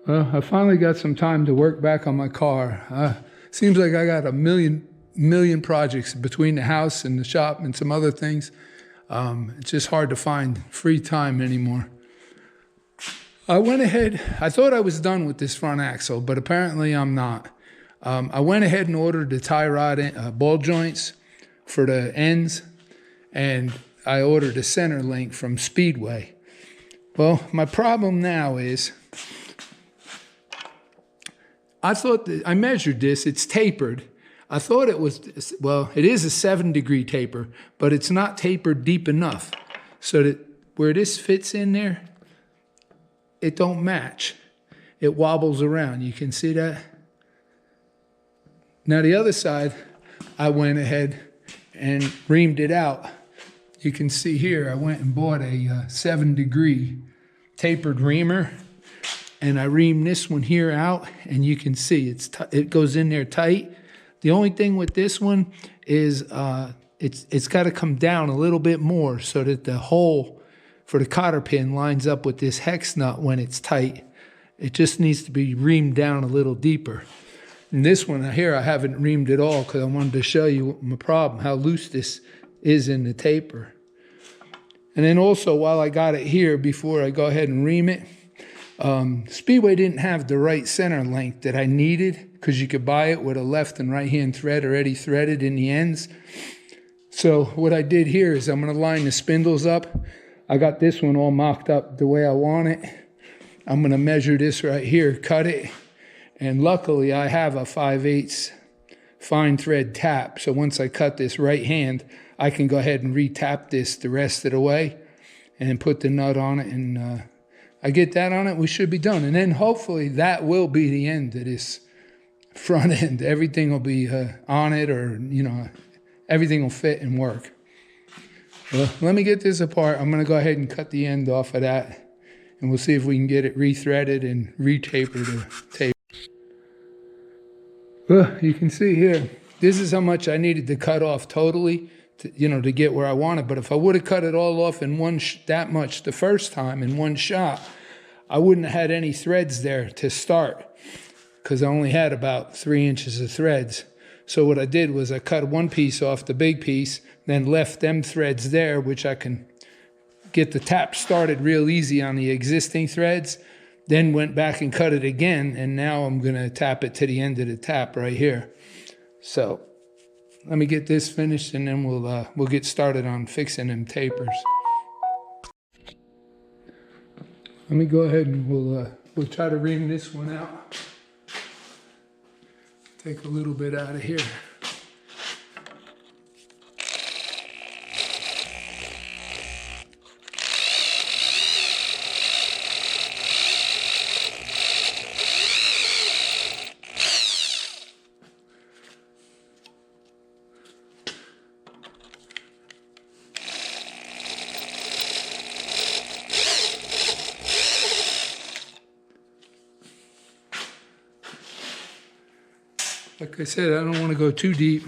Well, I finally got some time to work back on my car. Seems like I got a million projects between the house and the shop and some other things. It's just hard to find free time anymore. I went ahead, I thought I was done with this front axle, but apparently I'm not. I went ahead and ordered the tie rod ball joints for the ends, and I ordered a center link from Speedway. Well, my problem now is I measured this, it's tapered. I thought it was, well, it is a 7-degree taper, but it's not tapered deep enough so that where this fits in there, it don't match. It wobbles around. You can see that? Now the other side, I went ahead and reamed it out. You can see here, I went and bought a 7-degree tapered reamer, and I reamed this one here out, and you can see it goes in there tight. The only thing with this one is it's got to come down a little bit more so that the hole for the cotter pin lines up with this hex nut when it's tight. It just needs to be reamed down a little deeper. And this one here, I haven't reamed at all because I wanted to show you my problem, how loose this is in the taper. And then also, while I got it here, before I go ahead and ream it, Speedway didn't have the right center length that I needed, because you could buy it with a left and right hand thread already threaded in the ends. So what I did here is I'm going to line the spindles up. I got this one all mocked up the way I want it. I'm going to measure this right here, cut it, and luckily I have a 5/8 fine thread tap. So once I cut this right hand, I can go ahead and re-tap this the rest of the way and put the nut on it, and I get that on it, we should be done. And then hopefully that will be the end of this front end. Everything will be on it, or, you know, everything will fit and work. Well, let me get this apart. I'm going to go ahead and cut the end off of that, and we'll see if we can get it re-threaded and re-tapered to tape. Well, you can see here, this is how much I needed to cut off totally to get where I wanted. But if I would have cut it all off in that much the first time in one shot, I wouldn't have had any threads there to start, because I only had about 3 inches of threads. So what I did was I cut one piece off the big piece, then left them threads there, which I can get the tap started real easy on the existing threads, then went back and cut it again, and now I'm going to tap it to the end of the tap right here. So let me get this finished, and then we'll get started on fixing them tapers. Let me go ahead and we'll try to ream this one out. Take a little bit out of here. Like I said, I don't want to go too deep.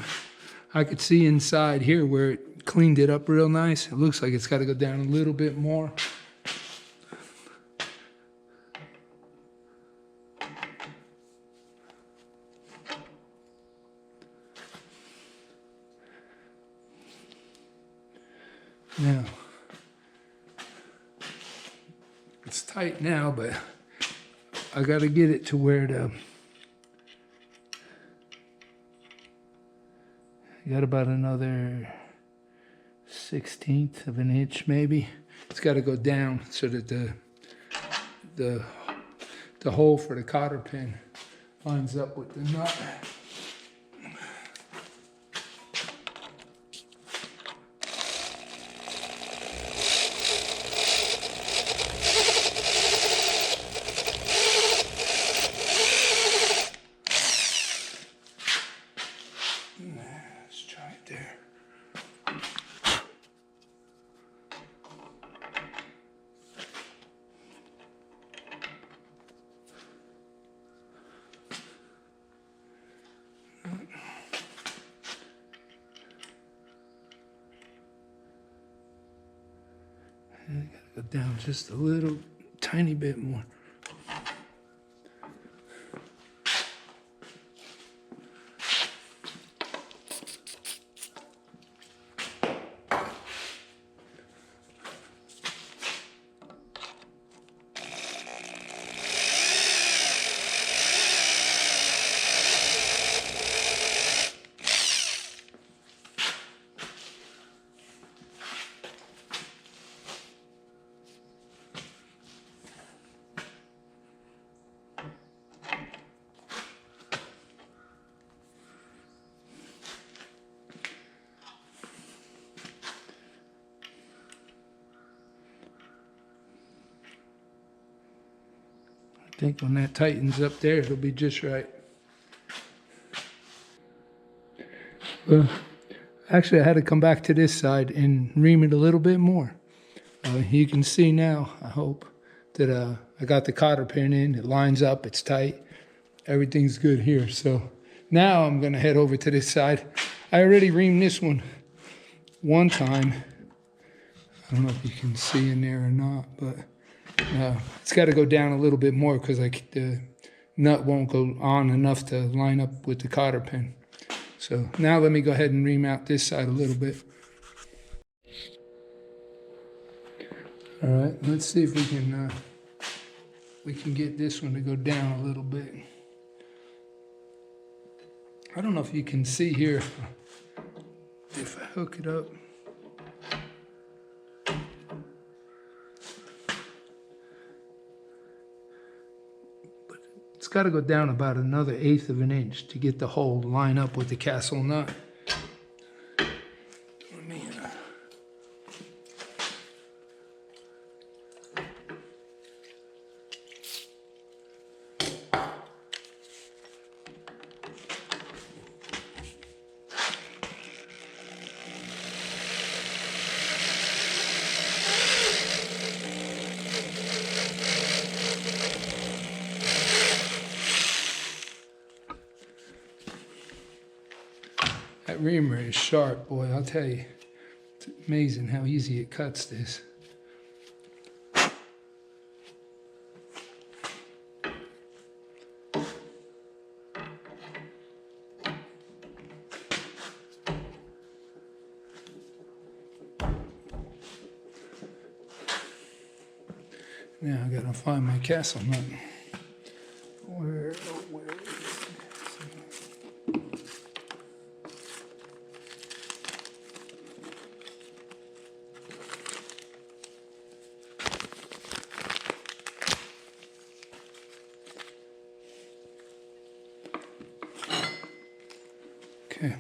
I could see inside here where it cleaned it up real nice. It looks like it's got to go down a little bit more. Now, it's tight now, but I got to get it to where got about another 1/16 of an inch maybe. It's got to go down so that the hole for the cotter pin lines up with the nut. And I gotta go down just a little tiny bit more. think when that tightens up there, it'll be just right. Actually, I had to come back to this side and ream it a little bit more. You can see now, I hope, that I got the cotter pin in. It lines up, it's tight. Everything's good here. So now I'm going to head over to this side. I already reamed this one time. I don't know if you can see in there or not, but it's got to go down a little bit more because the nut won't go on enough to line up with the cotter pin. So now let me go ahead and ream out this side a little bit. All right, let's see if we can get this one to go down a little bit. I don't know if you can see here if I hook it up. But it's got to go down about another 1/8 of an inch to get the hole to line up with the castle nut. That reamer is sharp, boy, I'll tell you. It's amazing how easy it cuts this. Now I gotta find my castle nut. Where is it? Okay.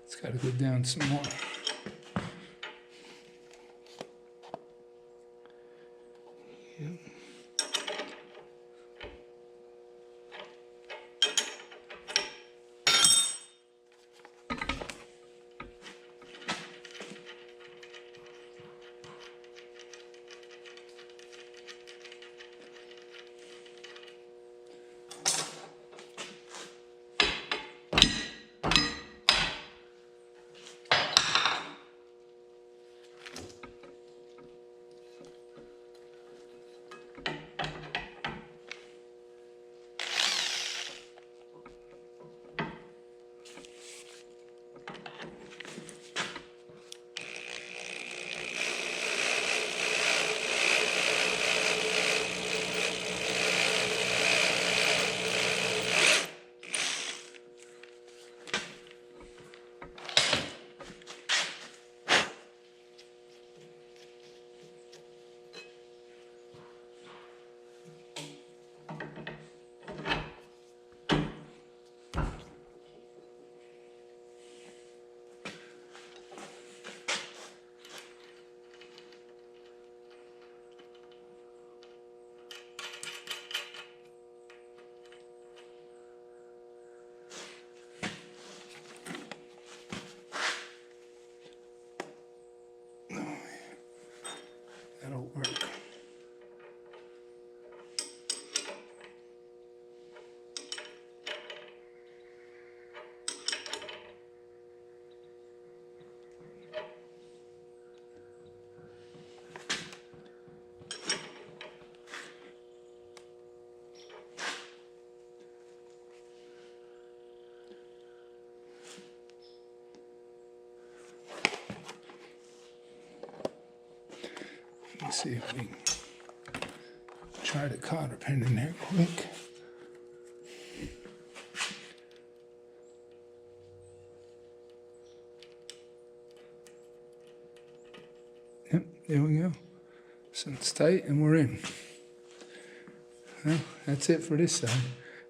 It's got to go down some more. Yep. Let's see if we can try the cotter pin in there quick. Yep, there we go. So it's tight and we're in. Well, that's it for this side.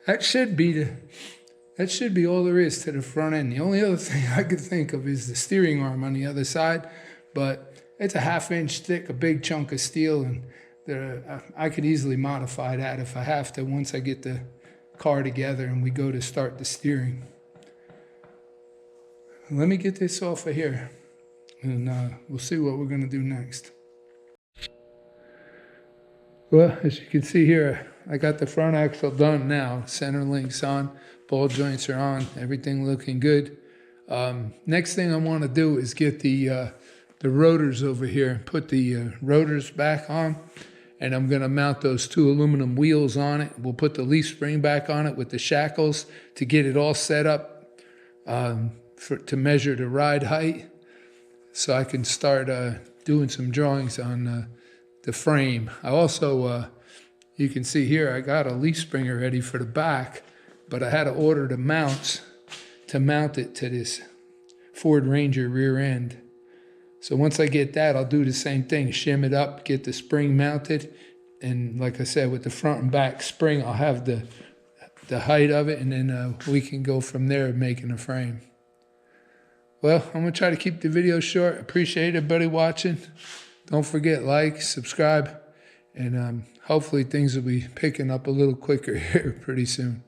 That should be all there is to the front end. The only other thing I could think of is the steering arm on the other side, but it's a 1/2 inch thick, a big chunk of steel, and I could easily modify that if I have to once I get the car together and we go to start the steering. Let me get this off of here, and we'll see what we're gonna do next. Well, as you can see here, I got the front axle done now. Center link's on, ball joints are on, everything looking good. Next thing I want to do is get the rotors over here, put the rotors back on, and I'm going to mount those 2 aluminum wheels on it. We'll put the leaf spring back on it with the shackles to get it all set up to measure the ride height, so I can start doing some drawings on the frame. I also, you can see here, I got a leaf springer ready for the back, but I had to order the mounts to mount it to this Ford Ranger rear end. So once I get that, I'll do the same thing, shim it up, get the spring mounted, and like I said, with the front and back spring, I'll have the height of it, and then we can go from there making a frame. Well, I'm gonna try to keep the video short. Appreciate everybody watching. Don't forget, like, subscribe, and hopefully things will be picking up a little quicker here pretty soon.